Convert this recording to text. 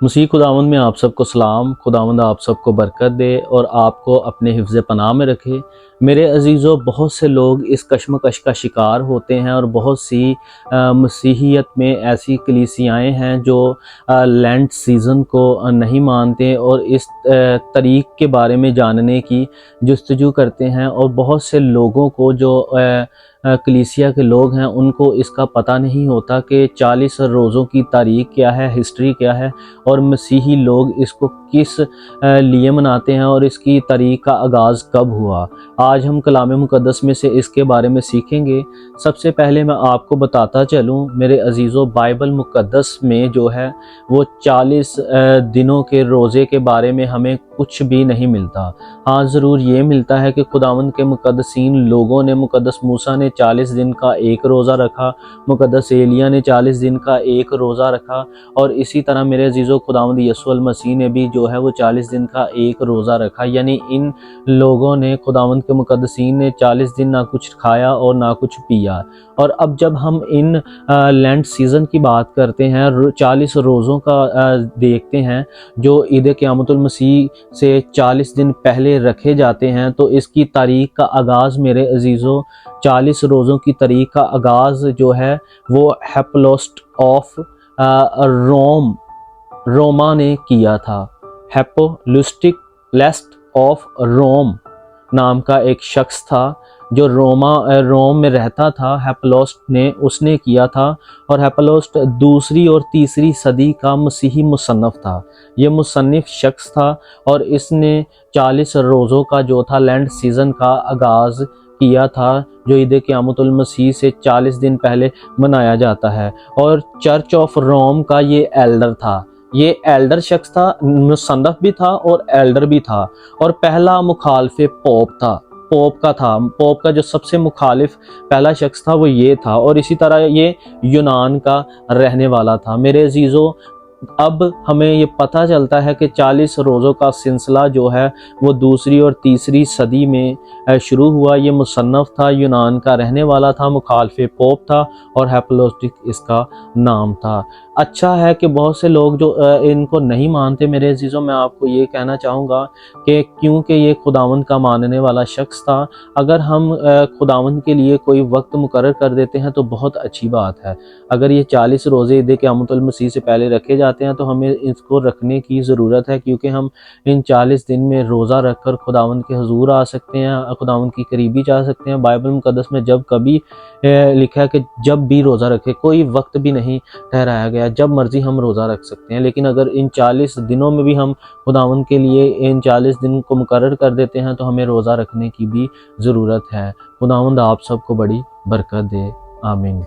मसीह खुदावंद में आप सबको सलाम। खुदावंद आप सबको बरकत दे और आपको अपने हिफ्ज़ पनाह में रखे। मेरे अजीज़ों, बहुत से लोग इस कश्मकश का शिकार होते हैं और बहुत सी मसीहियत में ऐसी कलीसियाएँ हैं जो लेंट सीज़न को नहीं मानते और इस तरीक़ के बारे में जानने की जस्तजू करते हैं। और बहुत से लोगों को जो कलीसिया के लोग हैं उनको इसका पता नहीं होता कि 40 रोज़ों की तारीख़ क्या है, हिस्ट्री क्या है और मसीही लोग इसको किस लिए मनाते हैं और इसकी तारीख़ का आगाज़ कब हुआ। आज हम कलाम मुक़द्दस में से इसके बारे में सीखेंगे। सबसे पहले मैं आपको बताता चलूँ मेरे अजीज़ों, बाइबल मुक़द्दस में जो है वो 40 दिनों के रोज़े के बारे में हमें कुछ भी नहीं मिलता। हाँ, ज़रूर ये मिलता है कि खुदावंद के मुक़द्दसीन लोगों ने, मुक़द्दस मूसा ने 40 दिन का एक रोज़ा रखा, मुक़द्दस एलिय्याह ने 40 दिन का एक रोज़ा रखा और इसी तरह मेरे अजीज़ों खुदावंद यीशु मसीह ने भी जो है वो 40 दिन का एक रोज़ा रखा। यानी इन लोगों ने, खुदावंद के मुक़द्दसीन ने 40 दिन ना कुछ खाया और ना कुछ पिया। और अब जब हम इन लेंट सीज़न की बात करते हैं, 40 रोज़ों का देखते हैं जो ईद क़यामतुल मसीह से 40 दिन पहले रखे जाते हैं, तो इसकी तारीख़ का आगाज़ मेरे अजीज़ों, 40 रोज़ों की तारीख़ का आगाज़ जो है वो हेप्लोस्ट ऑफ रोमा ने किया था। हेपोलुस्टिक लेस्ट ऑफ रोम नाम का एक शख्स था जो रोम में रहता था। हेप्लोस्ट ने उसने किया था और हेप्लोस्ट दूसरी और तीसरी सदी का मसीही मुसन्नफ़ था। ये मुसन्निफ़ शख्स था और इसने 40 रोज़ों का जो था लेंट सीज़न का आगाज़ किया था, जो ईद क़यामतुल मसीह से 40 दिन पहले मनाया जाता है। और चर्च ऑफ रोम का ये एल्डर था। ये एल्डर शख्स था, मुसन्नफ़ भी था और एल्डर भी था। और पहला मुखालिफ पोप का जो सबसे मुखालिफ पहला शख्स था वो ये था। और इसी तरह ये यूनान का रहने वाला था। मेरे अजीज़ों, अब हमें ये पता चलता है कि 40 रोज़ों का सिलसिला जो है वो दूसरी और तीसरी सदी में शुरू हुआ। ये मुसन्नफ़ था, यूनान का रहने वाला था, मुखालिफ पोप था और हेप्लोस्टिक इसका नाम था। अच्छा है कि बहुत से लोग जो इनको नहीं मानते। मेरे अजीज़ों, मैं आपको ये कहना चाहूँगा कि क्योंकि ये खुदावंद का मानने वाला शख्स था, अगर हम खुदावंद के लिए कोई वक्त मुकर्रर कर देते हैं तो बहुत अच्छी बात है। अगर ये 40 रोज़े ईद क़यामतुल मसीह से पहले रखे जाते हैं तो हमें इसको रखने की ज़रूरत है, क्योंकि हम इन 40 दिन में रोज़ा रख कर खुदावंद के हुज़ूर आ सकते हैं, खुदावंद की करीबी जा सकते हैं। बाइबल मुक़द्दस में जब कभी लिखा है कि जब भी रोज़ा रखे, कोई वक्त भी नहीं ठहराया गया, जब मर्ज़ी हम रोज़ा रख सकते हैं। लेकिन अगर इन 40 दिनों में भी हम खुदावंद के लिए इन 40 दिन को मुकर्रर कर देते हैं तो हमें रोज़ा रखने की भी ज़रूरत है। खुदावंद आप सबको बड़ी बरकत दे। आमीन।